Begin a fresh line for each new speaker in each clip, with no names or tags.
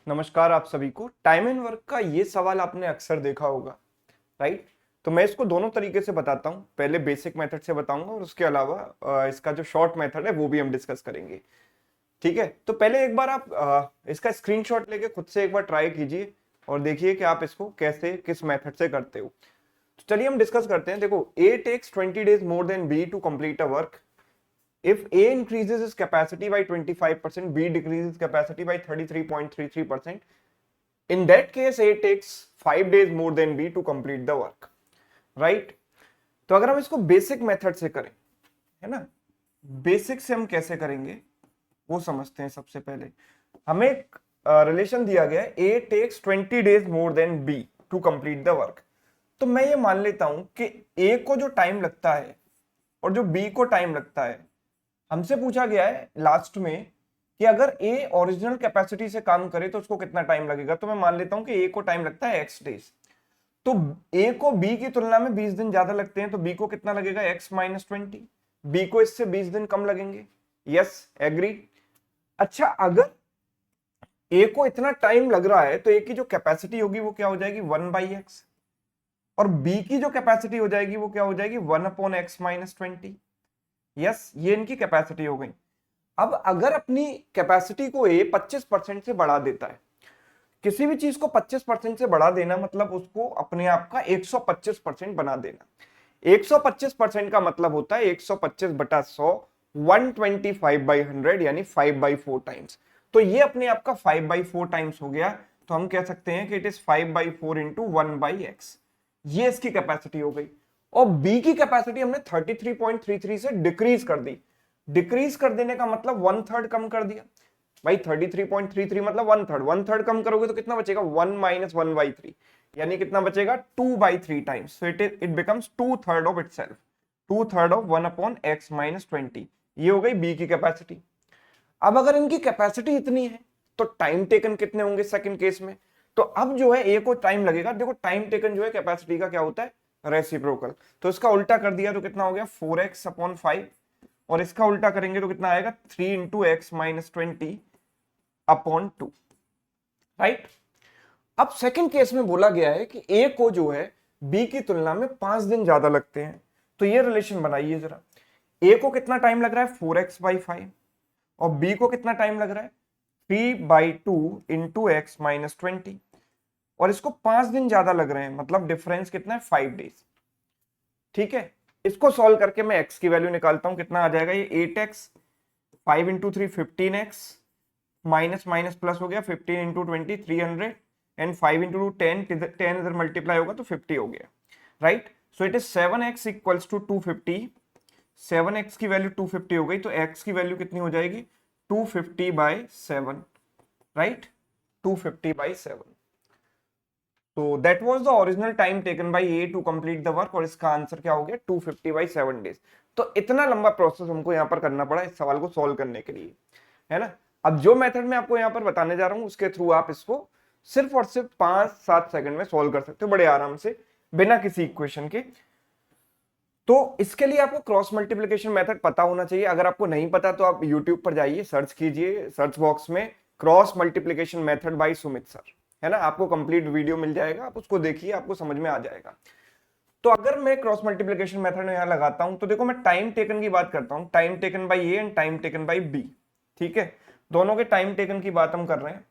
नमस्कार आप सभी को। टाइम एंड वर्क का ये सवाल आपने अक्सर देखा होगा, राइट? तो मैं इसको दोनों तरीके से बताता हूँ। पहले बेसिक मेथड से बताऊंगा और उसके अलावा इसका जो शॉर्ट मेथड है वो भी हम डिस्कस करेंगे। ठीक है, तो पहले एक बार आप इसका स्क्रीनशॉट लेके खुद से एक बार ट्राई कीजिए और देखिए कि आप इसको कैसे किस मेथड से करते हो। तो चलिए हम डिस्कस करते हैं। देखो, A takes 20 days more than B to complete a work. If A increases its capacity by 25%, B decreases capacity by 33.33%. In that case, A takes 5 days more than B to complete the work. Right? तो अगर हम इसको basic method से करें, है ना, basic से हम कैसे करेंगे वो समझते हैं। सबसे पहले हमें एक रिलेशन दिया गया है, A takes 20 days more than B to complete the work। तो मैं ये मान लेता हूं कि A को जो टाइम लगता है और जो B को टाइम लगता है, हमसे पूछा गया है लास्ट में कि अगर ए ओरिजिनल कैपेसिटी से काम करे तो उसको कितना टाइम लगेगा। तो मैं मान लेता हूं कि ए को टाइम लगता है एक्स डेज। तो ए को बी की तुलना में 20 दिन ज्यादा लगते हैं, तो बी को कितना लगेगा, एक्स माइनस 20। बी को इससे 20 दिन कम लगेंगे। Yes, agree. अच्छा, अगर ए को इतना टाइम लग रहा है तो ए की जो कैपेसिटी होगी वो क्या हो जाएगी, 1/x। और बी की जो कैपेसिटी हो जाएगी वो क्या हो जाएगी, 1/x-20। यस, ये इनकी कैपेसिटी हो गई। अब अगर अपनी कैपेसिटी को ए 25% से बढ़ा देता है, किसी भी चीज को 25% से बढ़ा देना मतलब उसको अपने आप का 125% बना देना। 125% का मतलब होता है 125/100, 125/100 यानी 5/4 टाइम्स। तो ये अपने आप का 5/4 टाइम्स हो गया। तो हम कह सकते हैं कि इट इज 5/4 इंटू 1/x। ये इसकी कैपेसिटी हो गई। और बी की कैपेसिटी हमने 33.33 से डिक्रीज कर दी। डिक्रीज कर देने का मतलब 1/3 कम कर दिया। भाई 33.33 मतलब 1/3, 1/3 कम करोगे तो कितना बचेगा, 1 माइनस 1/3, यानी कितना बचेगा, 2/3 times. So it becomes 2/3 of itself, 2/3 of 1/x-20। ये हो गई बी की कैपेसिटी। अब अगर इनकी कैपेसिटी इतनी है तो टाइम टेकन कितने होंगे सेकंड केस में। तो अब जो है ए को टाइम लगेगा। देखो, टाइम टेकन जो है कैपेसिटी का क्या होता है, रेसिप्रोकल। तो इसका उल्टा कर दिया तो कितना हो गया, 4x/5। और इसका उल्टा करेंगे तो कितना आएगा, 3x-20/2। राइट। अब सेकंड केस में बोला गया है कि ए को जो है बी की तुलना में 5 दिन ज्यादा लगते हैं। तो ये रिलेशन बनाइए जरा। ए को कितना टाइम लग रहा है, 4x/5। और बी को कितना टाइम लग रहा है, 3/2 इंटू x-20। और इसको 5 दिन ज्यादा लग रहे हैं, मतलब डिफरेंस कितना है, 5 डेज। ठीक है, इसको सॉल्व करके मैं x की वैल्यू निकालता हूं, कितना आ जाएगा, ये 8x, 5 into 3 15x, minus minus plus हो गया, 15 इंटू 20 300, एंड 5 इंटू 10 10 इधर मल्टीप्लाई होगा तो 50 हो गया। Right. So it is 7x equals to 250। 7x की वैल्यू 250 हो गई, तो x की वैल्यू कितनी हो जाएगी, 250/7। राइट, 250/7। तो that was the original time taken by A to complete the work. और इसका आंसर क्या हो गया, 250/7 डेज। तो इतना लंबा प्रोसेस हमको यहाँ पर करना पड़ा इस सवाल को सॉल्व करने के लिए, है ना। अब जो मेथड मैं आपको यहाँ पर बताने जा रहा हूँ उसके थ्रू आप इसको सिर्फ और सिर्फ 5-7 सेकंड में सॉल्व कर सकते हो, बड़े आराम से, बिना किसी इक्वेशन के। तो इसके लिए आपको क्रॉस मल्टीप्लिकेशन मेथड पता होना चाहिए। अगर आपको नहीं पता तो आप यूट्यूब पर जाइए, सर्च कीजिए सर्च बॉक्स में cross multiplication method by Sumit sir, है ना। आपको कंप्लीट वीडियो मिल जाएगा, आप उसको देखिए, आपको समझ में आ जाएगा। तो अगर मैं क्रॉस मल्टीप्लिकेशन मेथड यहां लगाता हूं तो देखो, मैं टाइम टेकन की बात करता हूं, time taken by A and time taken by B. ठीक है, दोनों के टाइम टेकन की बात हम कर रहे हैं।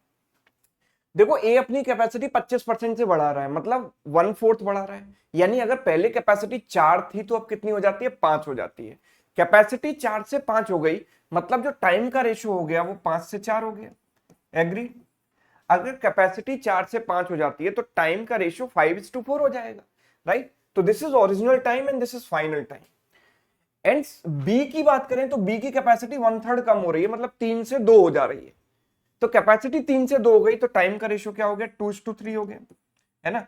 देखो, ए अपनी कैपेसिटी 25% से बढ़ा रहा है, मतलब 1/4 बढ़ा रहा है। यानी अगर पहले कैपेसिटी 4 थी तो अब कितनी हो जाती है, 5 हो जाती है। कैपेसिटी 4 से 5 हो गई, मतलब जो टाइम का रेशियो हो गया वो 5 से 4 हो गया। एग्री। अगर कैपेसिटी 4 से 5 हो जाती है तो टाइम का रेशियो 5:4 हो जाएगा। राइट। तो this is original time and this is final time. And B की बात करें तो बी की कैपेसिटी 1/3 कम हो रही है, मतलब 3 से 2 हो जा रही है। तो कैपेसिटी 3 से 2 हो गई तो टाइम का रेशियो क्या हो गया, 2:3 हो गया, है ना।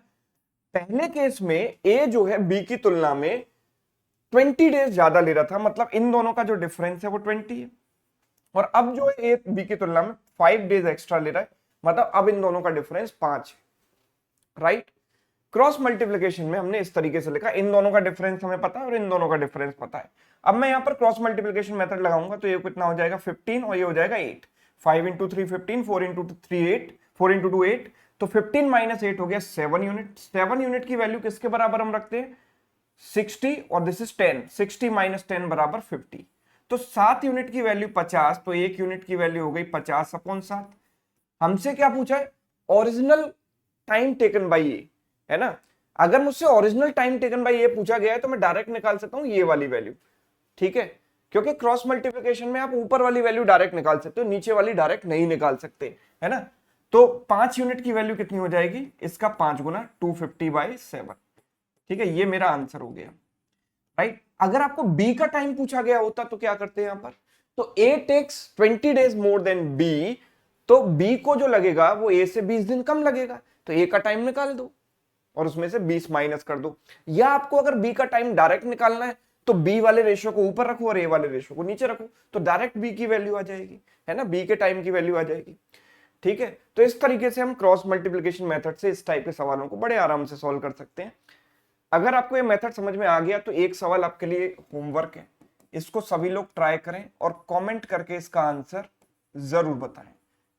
पहले केस में ए जो है बी की तुलना में 20 डेज ज्यादा ले रहा था, मतलब इन दोनों का जो डिफरेंस है वो 20 है। और अब जो है ए बी की तुलना में 5 डेज एक्स्ट्रा ले रहा है, मतलब अब इन दोनों का डिफरेंस 5 है। राइट। क्रॉस मल्टीप्लिकेशन में हमने इस तरीके से लिखा, इन दोनों का डिफरेंस हमें पता है और इन दोनों का डिफरेंस पता है। अब मैं यहां पर क्रॉस मल्टीप्लिकेशन मेथड लगाऊंगा तो ये कितना हो जाएगा, 15, और ये हो जाएगा 8। 5 इंटू 3 15, 4 इंटू 3 8, 4 इंटू 2 8, तो 15 माइनस 8 हो गया 7 यूनिट। 7 यूनिट की वैल्यू किसके बराबर हम रखते हैं? 60 और दिस इज 10, 60 माइनस 10 बराबर 50। तो 7 यूनिट की वैल्यू 50, तो 1 यूनिट की वैल्यू हो गई 50 अपॉन 7। हमसे क्या पूछा है? ओरिजिनल टाइम टेकन बाई ए, है ना। अगर मुझसे ओरिजिनल टाइम टेकन बाई ए पूछा गया है तो मैं डायरेक्ट निकाल सकता हूं ये वाली वैल्यू, ठीक है, क्योंकि क्रॉस मल्टीप्लिकेशन में आप ऊपर वाली वैल्यू डायरेक्ट निकाल सकते हो, नीचे वाली डायरेक्ट नहीं निकाल सकते, है ना। तो 5 यूनिट की वैल्यू कितनी हो जाएगी? इसका 5 गुना 250/7, ठीक है, ये मेरा आंसर हो गया, राइट। अगर आपको बी का टाइम पूछा गया होता तो क्या करते हैं यहां पर? तो A takes 20 days more than B, तो बी को जो लगेगा वो ए से 20 दिन कम लगेगा, तो ए का टाइम निकाल दो और उसमें से 20 माइनस कर दो। या आपको अगर बी का टाइम डायरेक्ट निकालना है तो बी वाले रेशियो को ऊपर रखो और ए वाले रेशियो को नीचे रखो, तो डायरेक्ट बी की वैल्यू आ जाएगी, है ना, बी के टाइम की वैल्यू आ जाएगी, ठीक है। तो इस तरीके से हम क्रॉस मल्टीप्लिकेशन मेथड से इस टाइप के सवालों को बड़े आराम से सॉल्व कर सकते हैं। अगर आपको ये मेथड समझ में आ गया तो एक सवाल आपके लिए होमवर्क है, इसको सभी लोग ट्राई करें और कमेंट करके इसका आंसर जरूर बताएं।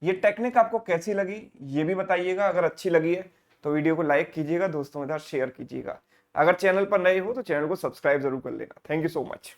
ये टेक्निक आपको कैसी लगी ये भी बताइएगा। अगर अच्छी लगी है तो वीडियो को लाइक कीजिएगा, दोस्तों के साथ शेयर कीजिएगा। अगर चैनल पर नए हो तो चैनल को सब्सक्राइब जरूर कर लेना। Thank you so much.